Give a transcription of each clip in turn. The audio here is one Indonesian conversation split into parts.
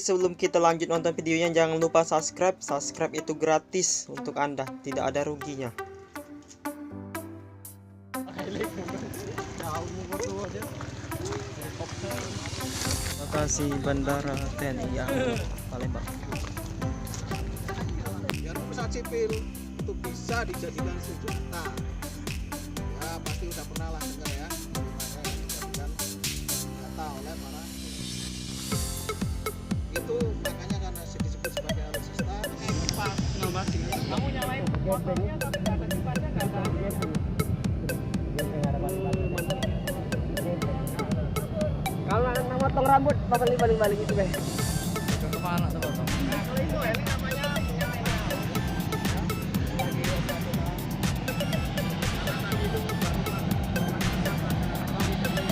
sebelum kita lanjut nonton videonya, jangan lupa subscribe. Subscribe itu gratis untuk Anda, tidak ada ruginya. Lokasi Bandara TNI AU Palembang. Yang pesawat sipil itu bisa dijadikan senjata. Ya pasti udah pernah lah dengar ya. Gimana dijadikan senjata oleh para itu, makanya karena disebut sebagai alutsista. Kamu nyalain motornya tapi kata kiparnya nggak ada. Kalau anak potong rambut, balik itu deh. Contoh anak tuh potong. Nah, kalau itu ini namanya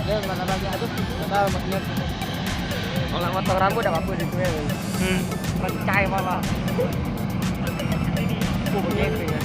Ya mana lagi aduh, enggak maksudnya. Kalau potong rambut ada apa itu ya? Rencai malah. Begitu ya.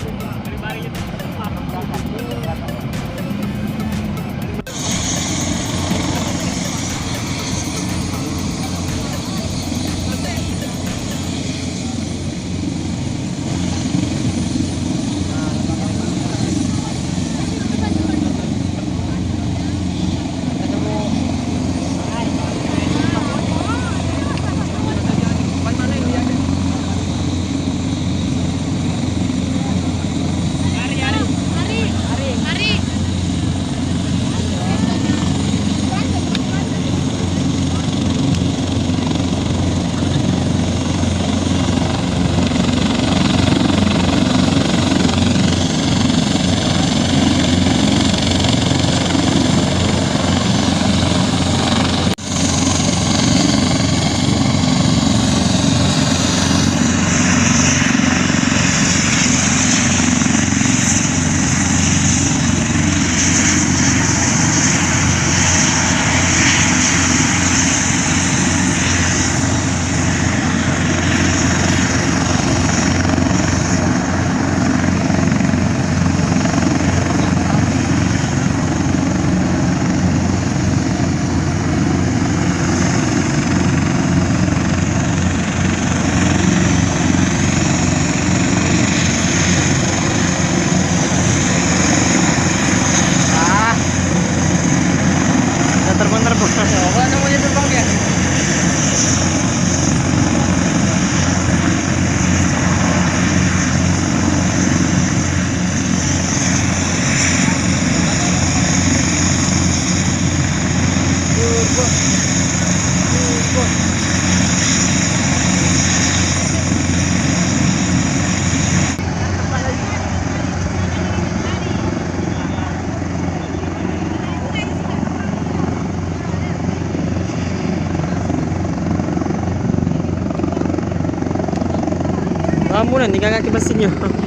Apa namanya terbang dia? Kamu nanti kaki mesinnya. Kami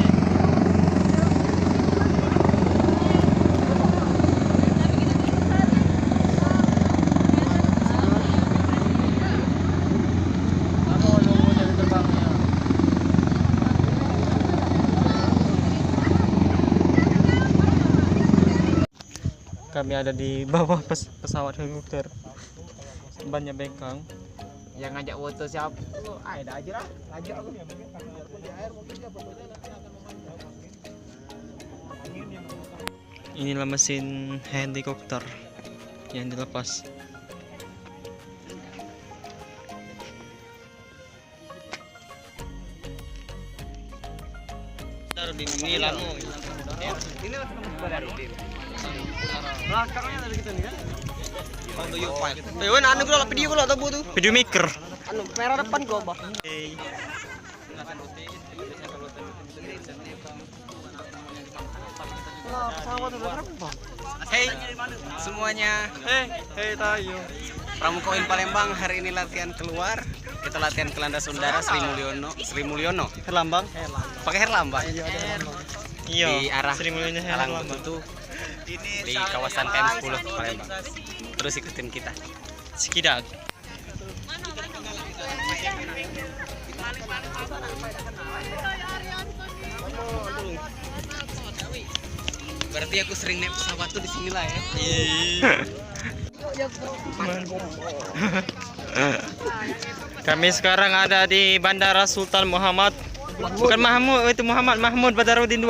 ada di bawah pesawat helikopter. Bannya bengkang. Yang ngajak foto siapa? Ada aja lah, ngajak aku. Inilah mesin helikopter yang dilepas. Ini lama. Ini lah baru tim. Belakangnya dari kita nih kan. Kalau yuk file. Eh, anu kalau video kalau tabu tuh. Video maker. Anu merah depan gua, Bah. Pesawat udah terbang. Hey semuanya. Hey tayo. Pramuka UIN Palembang hari ini latihan keluar. Kita latihan ke landas udara Sri Mulyono. Herlambang. Pakai herlambang. Iya. Di arah Sri Mulyana Talang Herlambang. Betutu di kawasan KM 10 Palembang. Terus ikutin kita. Sekidak. Berarti aku sering naik pesawat tuh di sini lah ya. Iya. Kami sekarang ada di Bandara Sultan Muhammad. Bukan Mahmud, itu Muhammad Mahmud Badarudin 2.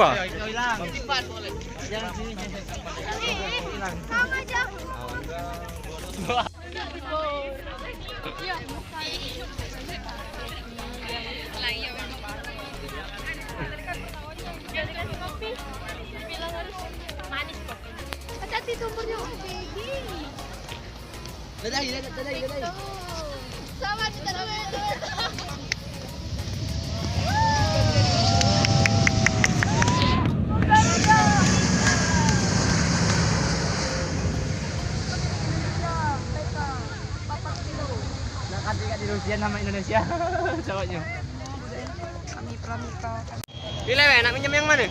Hati-hati sumbernya. Dadai. Sama kita di Rusia nama Indonesia. Cowoknya. Bila nak minjem yang mana?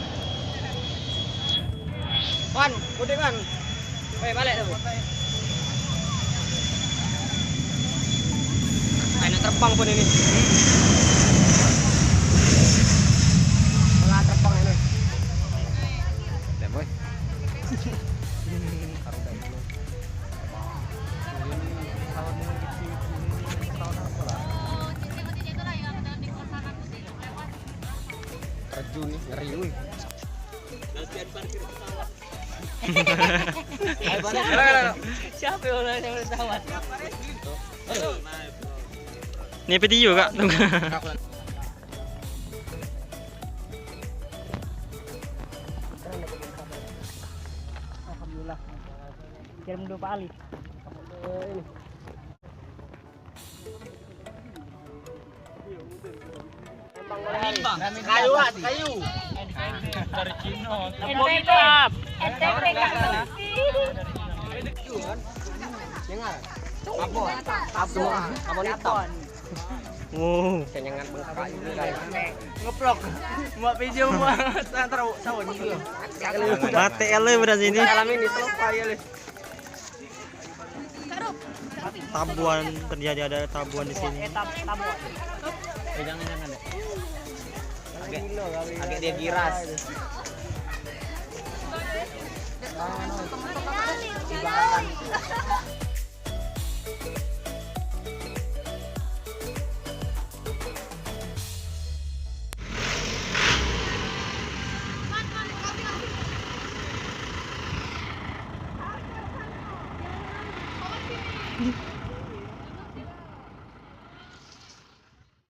Wan, udah kan? Balik tu. Nak terbang pun ini. Malah terbang ini. Dah boy. Terjun nih, ngeri wih. Siapa yang pesawat? Ni video kak. Alhamdulillah. Kirim dulu Pak Ali. Ini. Kayu. Dari Cina. Abon hitam. Wow. Kenyangan bengkak itu ngeplok. Buat video buat antar sawon juga. Mati ele beras ini. Malam ini selesai ya, Le. Tabuan terjadi ada tabuan di sini. Tabuan. Jangan deh. Agak dia giras. Thank you.